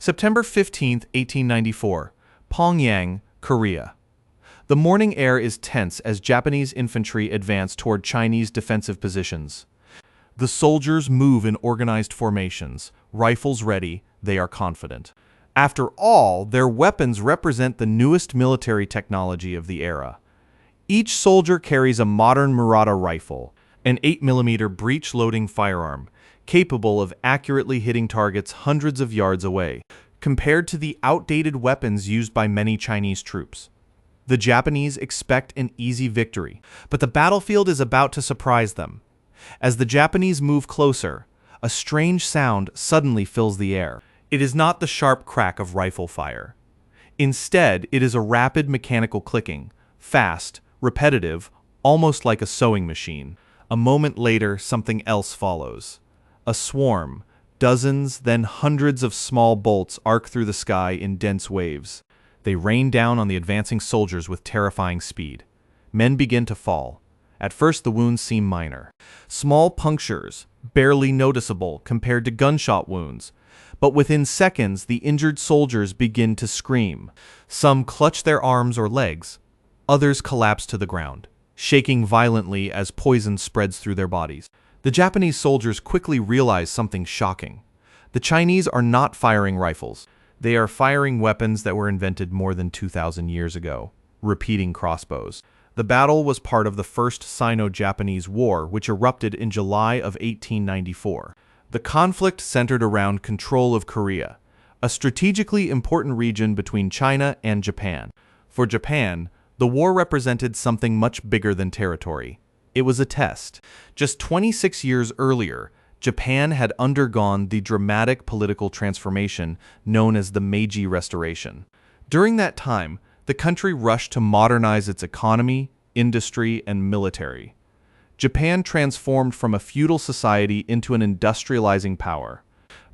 September 15, 1894, Pyongyang, Korea. The morning air is tense as Japanese infantry advance toward Chinese defensive positions. The soldiers move in organized formations, rifles ready, they are confident. After all, their weapons represent the newest military technology of the era. Each soldier carries a modern Murata rifle, an 8mm breech-loading firearm, capable of accurately hitting targets hundreds of yards away, compared to the outdated weapons used by many Chinese troops. The Japanese expect an easy victory, but the battlefield is about to surprise them. As the Japanese move closer, a strange sound suddenly fills the air. It is not the sharp crack of rifle fire. Instead, it is a rapid mechanical clicking, fast, repetitive, almost like a sewing machine. A moment later, something else follows. A swarm, dozens, then hundreds of small bolts arc through the sky in dense waves. They rain down on the advancing soldiers with terrifying speed. Men begin to fall. At first, the wounds seem minor. Small punctures, barely noticeable compared to gunshot wounds. But within seconds, the injured soldiers begin to scream. Some clutch their arms or legs. Others collapse to the ground, shaking violently as poison spreads through their bodies. The Japanese soldiers quickly realize something shocking. The Chinese are not firing rifles. They are firing weapons that were invented more than 2,000 years ago, repeating crossbows. The battle was part of the First Sino-Japanese War, which erupted in July of 1894. The conflict centered around control of Korea, a strategically important region between China and Japan. For Japan, the war represented something much bigger than territory. It was a test. Just 26 years earlier, Japan had undergone the dramatic political transformation known as the Meiji Restoration. During that time, the country rushed to modernize its economy, industry, and military. Japan transformed from a feudal society into an industrializing power.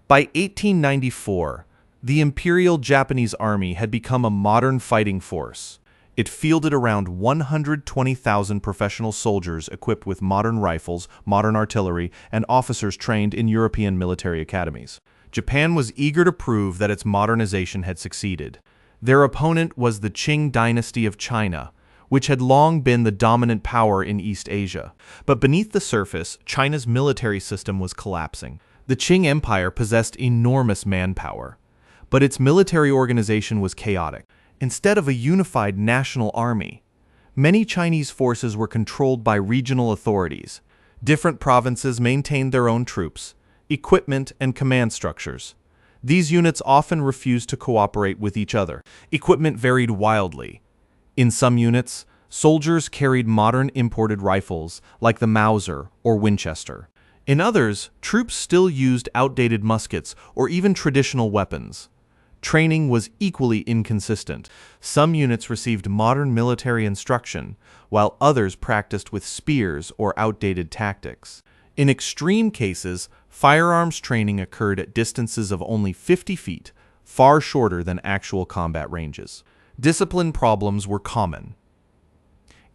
By 1894, the Imperial Japanese Army had become a modern fighting force. It fielded around 120,000 professional soldiers equipped with modern rifles, modern artillery, and officers trained in European military academies. Japan was eager to prove that its modernization had succeeded. Their opponent was the Qing dynasty of China, which had long been the dominant power in East Asia. But beneath the surface, China's military system was collapsing. The Qing Empire possessed enormous manpower, but its military organization was chaotic. Instead of a unified national army, many Chinese forces were controlled by regional authorities. Different provinces maintained their own troops, equipment, and command structures. These units often refused to cooperate with each other. Equipment varied wildly. In some units, soldiers carried modern imported rifles like the Mauser or Winchester. In others, troops still used outdated muskets or even traditional weapons. Training was equally inconsistent. Some units received modern military instruction, while others practiced with spears or outdated tactics. In extreme cases, firearms training occurred at distances of only 50 feet, far shorter than actual combat ranges. Discipline problems were common.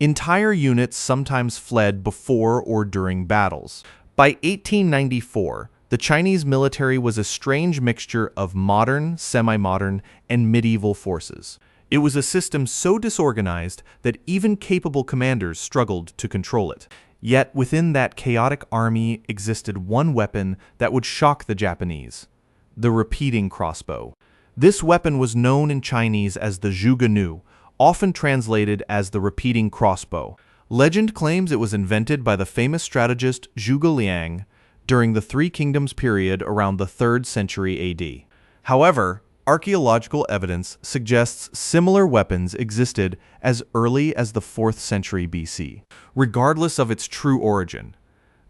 Entire units sometimes fled before or during battles. By 1894, the Chinese military was a strange mixture of modern, semi-modern, and medieval forces. It was a system so disorganized that even capable commanders struggled to control it. Yet within that chaotic army existed one weapon that would shock the Japanese: the repeating crossbow. This weapon was known in Chinese as the Zhuge Nu, often translated as the repeating crossbow. Legend claims it was invented by the famous strategist Zhuge Nu during the Three Kingdoms period around the 3rd century AD. However, archaeological evidence suggests similar weapons existed as early as the 4th century BC. Regardless of its true origin,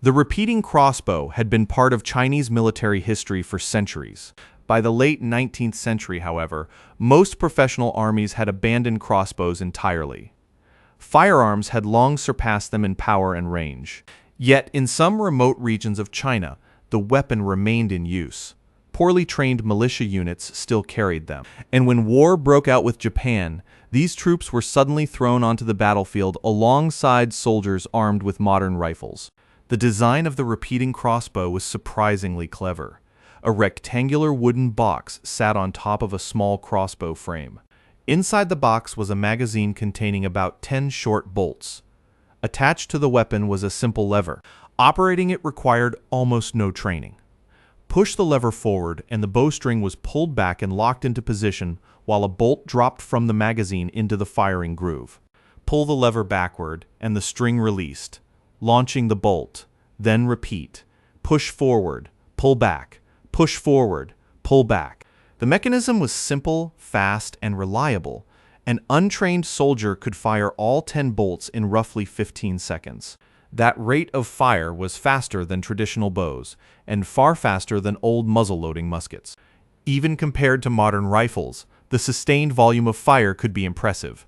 the repeating crossbow had been part of Chinese military history for centuries. By the late 19th century, however, most professional armies had abandoned crossbows entirely. Firearms had long surpassed them in power and range. Yet, in some remote regions of China, the weapon remained in use. Poorly trained militia units still carried them. And when war broke out with Japan, these troops were suddenly thrown onto the battlefield alongside soldiers armed with modern rifles. The design of the repeating crossbow was surprisingly clever. A rectangular wooden box sat on top of a small crossbow frame. Inside the box was a magazine containing about 10 short bolts. Attached to the weapon was a simple lever. Operating it required almost no training. Push the lever forward, and the bowstring was pulled back and locked into position while a bolt dropped from the magazine into the firing groove. Pull the lever backward, and the string released, launching the bolt. Then repeat. Push forward, pull back, push forward, pull back. The mechanism was simple, fast, and reliable. An untrained soldier could fire all 10 bolts in roughly 15 seconds. That rate of fire was faster than traditional bows, and far faster than old muzzle-loading muskets. Even compared to modern rifles, the sustained volume of fire could be impressive.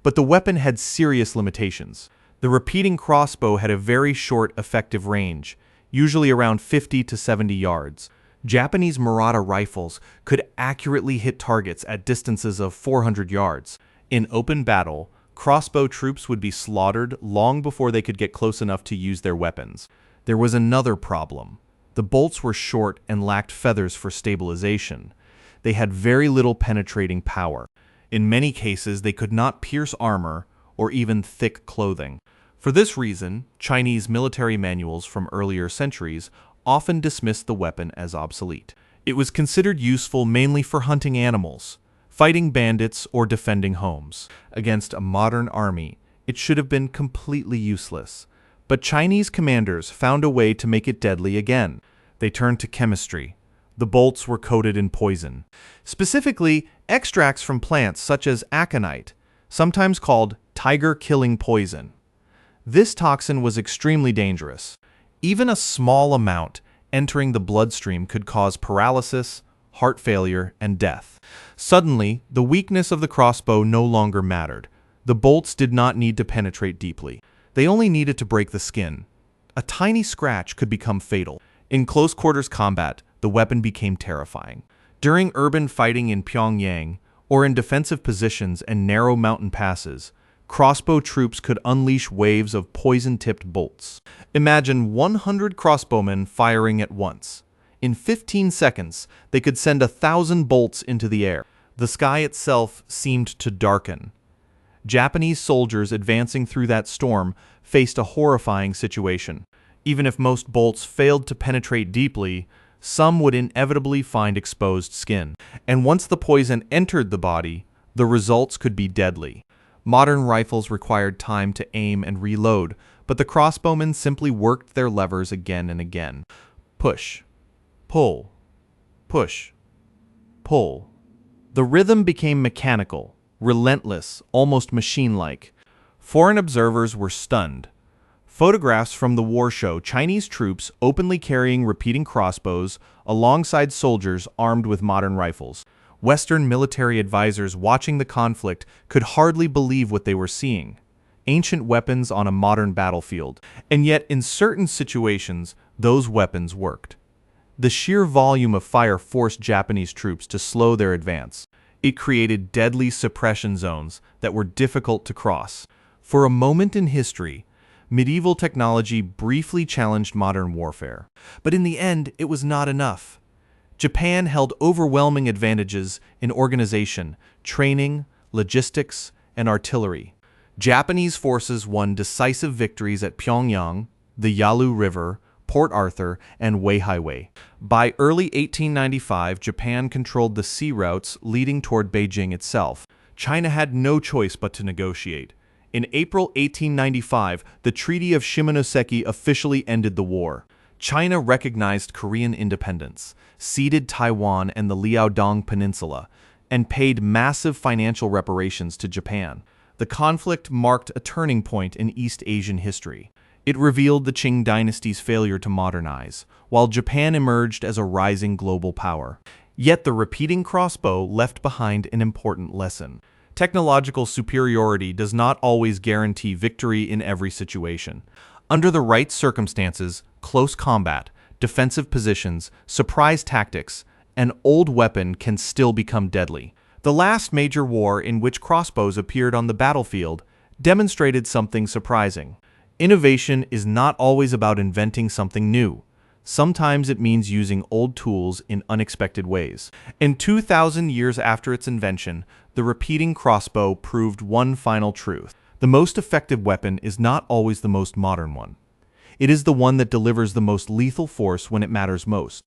But the weapon had serious limitations. The repeating crossbow had a very short effective range, usually around 50 to 70 yards. Japanese Murata rifles could accurately hit targets at distances of 400 yards. In open battle, crossbow troops would be slaughtered long before they could get close enough to use their weapons. There was another problem. The bolts were short and lacked feathers for stabilization. They had very little penetrating power. In many cases, they could not pierce armor or even thick clothing. For this reason, Chinese military manuals from earlier centuries often dismissed the weapon as obsolete. It was considered useful mainly for hunting animals, fighting bandits, or defending homes. Against a modern army, it should have been completely useless. But Chinese commanders found a way to make it deadly again. They turned to chemistry. The bolts were coated in poison, specifically extracts from plants such as aconite, sometimes called tiger-killing poison. This toxin was extremely dangerous. Even a small amount entering the bloodstream could cause paralysis, heart failure, and death. Suddenly, the weakness of the crossbow no longer mattered. The bolts did not need to penetrate deeply. They only needed to break the skin. A tiny scratch could become fatal. In close-quarters combat, the weapon became terrifying. During urban fighting in Pyongyang, or in defensive positions and narrow mountain passes, crossbow troops could unleash waves of poison-tipped bolts. Imagine 100 crossbowmen firing at once. In 15 seconds, they could send 1,000 bolts into the air. The sky itself seemed to darken. Japanese soldiers advancing through that storm faced a horrifying situation. Even if most bolts failed to penetrate deeply, some would inevitably find exposed skin. And once the poison entered the body, the results could be deadly. Modern rifles required time to aim and reload, but the crossbowmen simply worked their levers again and again. Push, pull, push, pull. The rhythm became mechanical, relentless, almost machine-like. Foreign observers were stunned. Photographs from the war show Chinese troops openly carrying repeating crossbows alongside soldiers armed with modern rifles. Western military advisors watching the conflict could hardly believe what they were seeing. Ancient weapons on a modern battlefield. And yet, in certain situations, those weapons worked. The sheer volume of fire forced Japanese troops to slow their advance. It created deadly suppression zones that were difficult to cross. For a moment in history, medieval technology briefly challenged modern warfare. But in the end, it was not enough. Japan held overwhelming advantages in organization, training, logistics, and artillery. Japanese forces won decisive victories at Pyongyang, the Yalu River, Port Arthur, and Wei Highway. By early 1895, Japan controlled the sea routes leading toward Beijing itself. China had no choice but to negotiate. In April 1895, the Treaty of Shimonoseki officially ended the war. China recognized Korean independence, ceded Taiwan and the Liaodong Peninsula, and paid massive financial reparations to Japan. The conflict marked a turning point in East Asian history. It revealed the Qing dynasty's failure to modernize, while Japan emerged as a rising global power. Yet the repeating crossbow left behind an important lesson. Technological superiority does not always guarantee victory in every situation. Under the right circumstances, close combat, defensive positions, surprise tactics, an old weapon can still become deadly. The last major war in which crossbows appeared on the battlefield demonstrated something surprising. Innovation is not always about inventing something new. Sometimes it means using old tools in unexpected ways. And 2,000 years after its invention, the repeating crossbow proved one final truth. The most effective weapon is not always the most modern one. It is the one that delivers the most lethal force when it matters most.